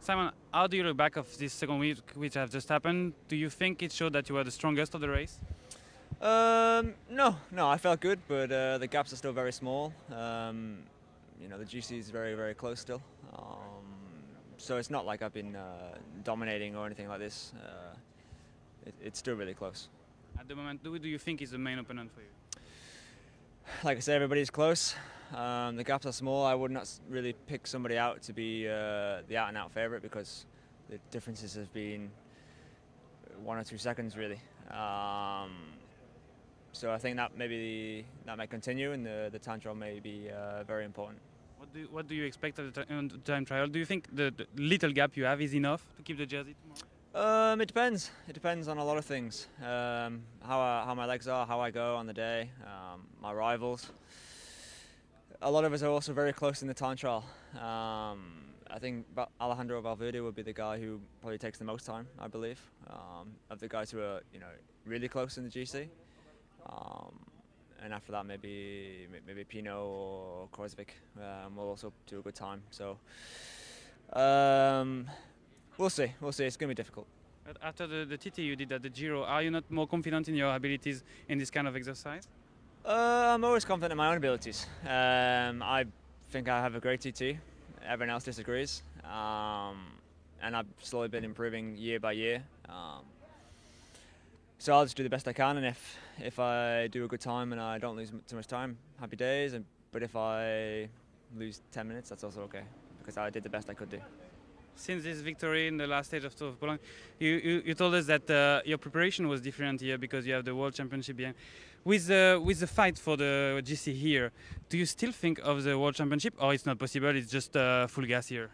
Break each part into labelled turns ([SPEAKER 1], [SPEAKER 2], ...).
[SPEAKER 1] Simon, how do you look back of this second week which have just happened? Do you think it showed that you were the strongest of the race?
[SPEAKER 2] No, I felt good, but the gaps are still very small. The GC is very, very close still. So it's not like I've been dominating or anything like this. It's still really close.
[SPEAKER 1] At the moment, who do you think is the main opponent for you?
[SPEAKER 2] Like I say, everybody's close. The gaps are small. I would not really pick somebody out to be the out-and-out favourite because the differences have been 1 or 2 seconds really. So I think that that may continue, and the time trial may be very important.
[SPEAKER 1] What do you expect of the time trial? Do you think the little gap you have is enough to keep the jersey tomorrow?
[SPEAKER 2] It depends. It depends on a lot of things. How my legs are, how I go on the day, my rivals. A lot of us are also very close in the time trial. I think Alejandro Valverde would be the guy who probably takes the most time, I believe, of the guys who are really close in the GC. And after that, maybe Pino or Korsvik will also do a good time. So we'll see. It's going to be difficult.
[SPEAKER 1] After the TT you did at the Giro, are you not more confident in your abilities in this kind of exercise?
[SPEAKER 2] I'm always confident in my own abilities. I think I have a great TT. Everyone else disagrees. And I've slowly been improving year by year. So I'll just do the best I can, and if I do a good time and I don't lose too much time, happy days. But if I lose 10 minutes, that's also okay, because I did the best I could do.
[SPEAKER 1] Since this victory in the last stage of Tour of Poland, you told us that your preparation was different here because you have the World Championship behind. With the fight for the GC here, do you still think of the World Championship, or it's not possible, it's just full gas here?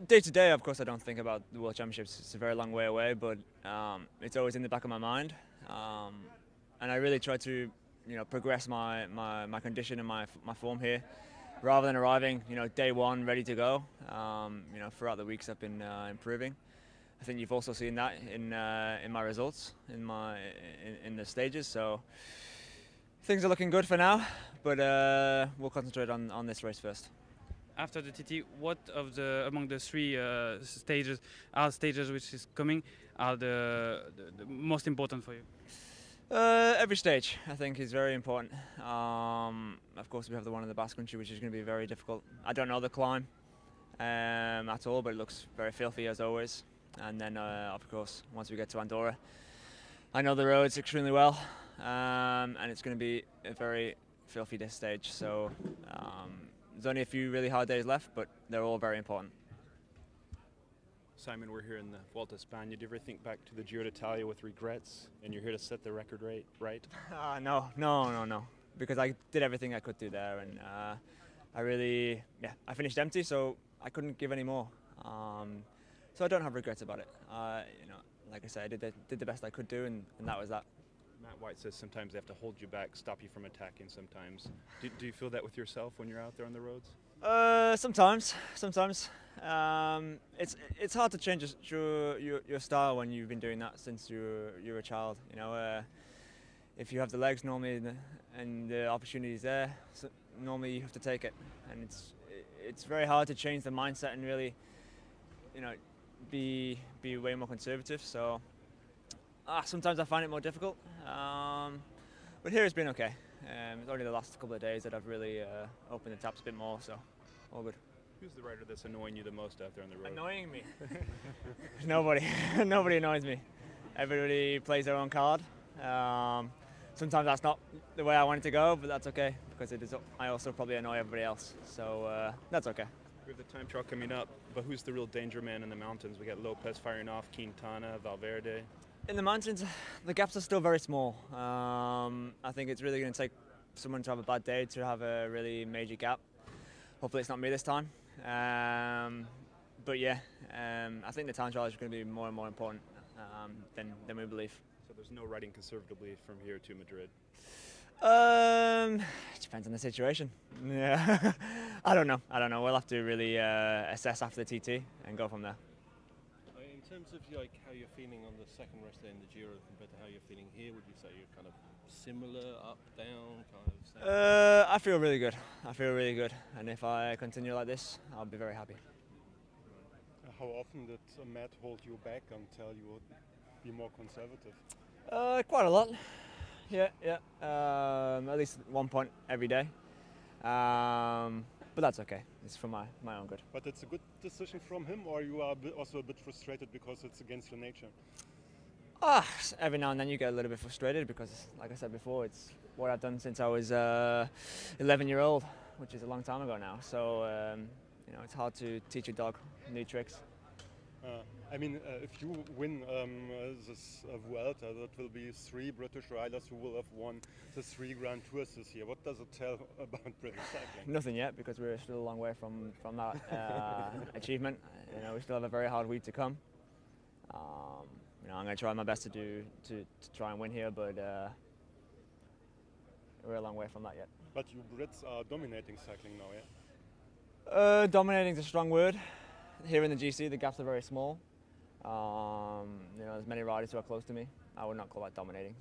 [SPEAKER 2] Day to day, of course, I don't think about the World Championships. It's a very long way away, but it's always in the back of my mind. And I really try to, progress my condition and my form here, rather than arriving, day one ready to go. Throughout the weeks, I've been improving. I think you've also seen that in my results, in the stages. So things are looking good for now, but we'll concentrate on this race first.
[SPEAKER 1] After the TT, what among the three stages which is coming are the most important for you?
[SPEAKER 2] Every stage, I think, is very important. Of course, we have the one in the Basque Country, which is going to be very difficult. I don't know the climb at all, but it looks very filthy as always. And then, of course, once we get to Andorra, I know the roads extremely well, and it's going to be a very filthy this stage. So there's only a few really hard days left, but they're all very important.
[SPEAKER 3] Simon, we're here in the Vuelta, España. Do you ever think back to the Giro d'Italia with regrets, and you're here to set the record right?
[SPEAKER 2] No. Because I did everything I could do there, and I finished empty, so I couldn't give any more. So I don't have regrets about it. Like I said, I did the best I could do, and that was that.
[SPEAKER 3] Matt White says sometimes they have to hold you back, stop you from attacking sometimes. Do you feel that with yourself when you're out there on the roads?
[SPEAKER 2] Sometimes. It's hard to change your style when you've been doing that since you're a child. If you have the legs normally and the opportunity is there, so normally you have to take it. And it's very hard to change the mindset and really, be way more conservative. So sometimes I find it more difficult. But here it's been okay. It's only the last couple of days that I've really opened the taps a bit more, so all good.
[SPEAKER 3] Who's the rider that's annoying you the most out there on the road?
[SPEAKER 2] Annoying me? Nobody. Nobody annoys me. Everybody plays their own card. Sometimes that's not the way I want it to go, but that's okay, because I also probably annoy everybody else, so that's okay.
[SPEAKER 3] We have the time trial coming up, but who's the real danger man in the mountains? We got Lopez firing off, Quintana, Valverde.
[SPEAKER 2] In the mountains, the gaps are still very small. I think it's really going to take someone to have a bad day to have a really major gap. Hopefully it's not me this time. But yeah, I think the time trial is going to be more and more important than we believe.
[SPEAKER 3] So there's no riding conservatively from here to Madrid?
[SPEAKER 2] It depends on the situation. Yeah, I don't know. We'll have to really assess after the TT and go from there.
[SPEAKER 4] In terms of how you're feeling on the second rest day in the Giro compared to how you're feeling here, would you say you're kind of similar, up, down, kind of?
[SPEAKER 2] I feel really good. And if I continue like this, I'll be very happy.
[SPEAKER 5] How often did Matt hold you back and tell you be more conservative?
[SPEAKER 2] Quite a lot. Yeah. At least 1 point every day. But that's okay. It's for my own good.
[SPEAKER 5] But it's a good decision from him, or you are also a bit frustrated because it's against your nature?
[SPEAKER 2] Every now and then you get a little bit frustrated because, like I said before, it's what I've done since I was 11-year-old, which is a long time ago now. So it's hard to teach a dog new tricks.
[SPEAKER 5] I mean, if you win this Vuelta, that will be 3 British riders who will have won the 3 Grand Tours this year. What does it tell about British cycling?
[SPEAKER 2] Nothing yet, because we're still a long way from that achievement. We still have a very hard week to come. I'm going to try my best to try and win here, but we're a long way from that yet.
[SPEAKER 5] But you Brits are dominating cycling now, yeah?
[SPEAKER 2] Dominating is a strong word. Here in the GC, the gaps are very small. There's many riders who are close to me. I would not call that dominating.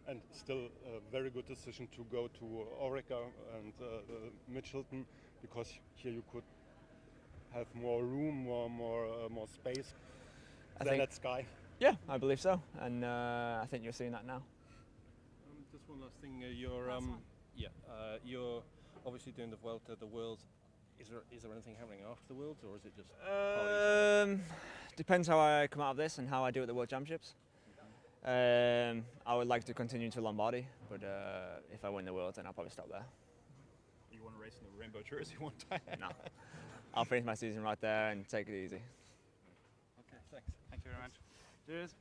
[SPEAKER 5] And still a very good decision to go to Orica and Mitchelton, because here you could have more room, more space than at Sky.
[SPEAKER 2] Yeah, I believe so, and I think you're seeing that now.
[SPEAKER 4] Just one last thing. You're obviously doing the Vuelta, the Worlds. Is there anything happening after the Worlds, or is it just
[SPEAKER 2] Depends how I come out of this and how I do at the World Championships. I would like to continue to Lombardy, but if I win the Worlds, then I'll probably stop there.
[SPEAKER 3] You want to race in the rainbow jersey one time?
[SPEAKER 2] No. I'll finish my season right there and take it easy.
[SPEAKER 4] Okay, thanks.
[SPEAKER 1] Thank you very much. Cheers.